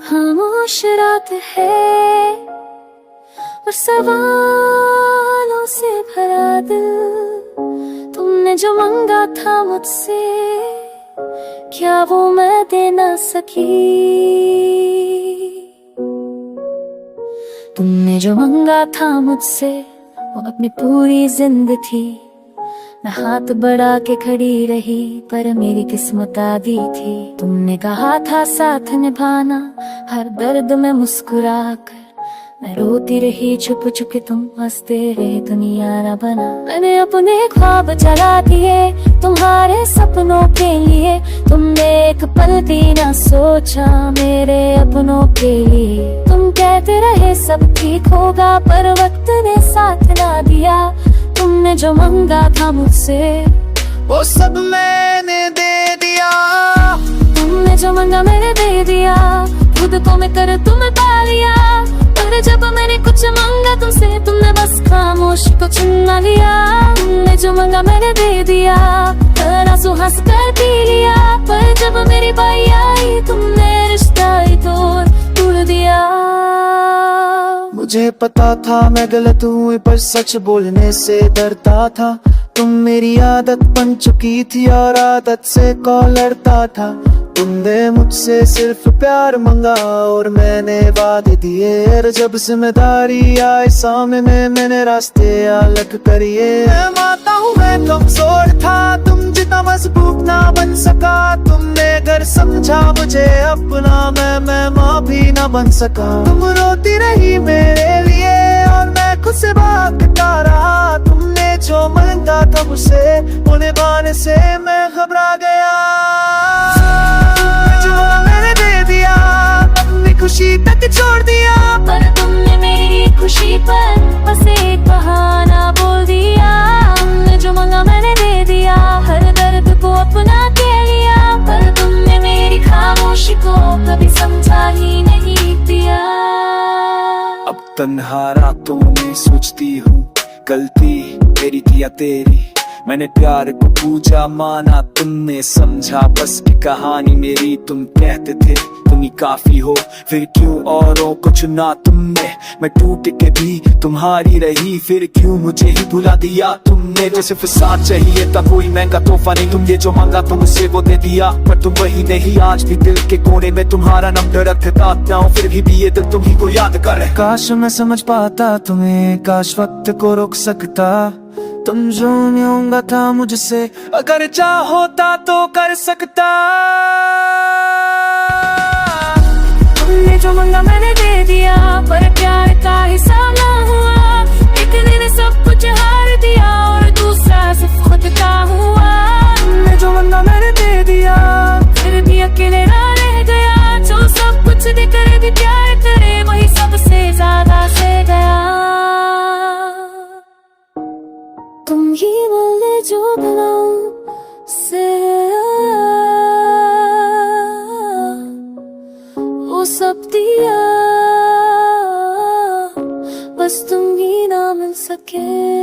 खामोश रात है और सवालों से भरा दिल। तुमने जो मांगा था मुझसे क्या वो मैं दे ना सकी। तुमने जो मांगा था मुझसे वो अपनी पूरी जिंदगी। मैं हाथ बढ़ा के खड़ी रही पर मेरी किस्मत आधी थी। तुमने कहा था साथ निभाना हर दर्द में मुस्कुरा कर। मैं रोती रही छुप छुप के तुम हंसते रहे दुनिया ना बना। मैंने अपने ख्वाब जला दिए तुम्हारे सपनों के लिए। तुमने एक पल भी ना सोचा मेरे अपनों के लिए। तुम कहते रहे सब ठीक होगा पर वक्त ने साथ ना दिया। तुमने जो मांगा था मुझसे वो सब मैंने दे दिया। तुमने जो मांगा मैंने दे दिया। खुद को मैं कर तुम्हें पा लिया। पर जब मैंने कुछ मांगा तुमसे तुमने बस खामोश को छीन लिया। तुमने जो मांगा मैंने दे दिया। आंसू हंस कर पी लिया। पर जब मेरी बारी आई तुमने रिश्ता ही तोड़ दिया। मुझे पता था मैं गलत हूँ पर सच बोलने से डरता था। तुम मेरी आदत बन चुकी थी और आदत से कॉल लड़ता था। तुमने मुझसे सिर्फ प्यार मांगा और मैंने वादे दिए। जब जिम्मेदारी आई सामने मैंने रास्ते अलग करिए। मैं मानता हूँ मैं कमजोर था तुम जितना मजबूत ना बन सका। तुमने अगर समझा मुझे अपना मैं माँ भी ना बन सका। तुम रोती रही मेरे लिए और मैं खुद से भागता रहा। तुमने जो मांगा था मुझसे वो निभाने से मैं घबरा गया। जो मैंने दे दिया अपनी खुशी तक छोड़ दिया। पर तुमने मेरी खुशी पर बस एक बहाना बोल दिया। तुमने जो मांगा मैंने दे दिया। हर दर्द को अपना के लिया। पर तुमने मेरी खामोशी को कभी समझा ही नहीं दिया। अब तन्हा रातों में सोचती हूँ गलती मेरी थी या तेरी। मैंने प्यार को पूजा माना तुमने समझा बस की कहानी मेरी। तुम कहते थे तुम ही काफी हो फिर क्यों औरों को चुना तुमने। मैं टूट के भी तुम्हारी रही फिर क्यों मुझे ही भुला दिया तुमने। जो सिर्फ साथ चाहिए था कोई महंगा तोहफा नहीं। तुमने जो मांगा तुमसे वो दे दिया पर तुम वही नहीं। आज भी दिल के कोने में तुम्हारा नाम धड़कता हूँ फिर भी ये दिल तुम ही को याद करे। काश मैं समझ पाता तुम्हें काश वक्त को रोक सकता। तुम जो मांगा था मुझसे अगर चाहोता तो कर सकता। तुमने जो मांगा मैंने दे दिया पर प्यार का हिसाब ना हुआ। एक दिन सब कुछ हार दिया और दूसरा सिर्फ खुद का हुआ। तुमने जो मांगा मैंने दे दिया फिर भी अकेले ना रह गया। जो सब कुछ देकर भी प्यार करे वही सबसे ज्यादा से गया। तुम ही बोले जो भलाओं से वो सब दिया। बस तुम ही ना मिल सके।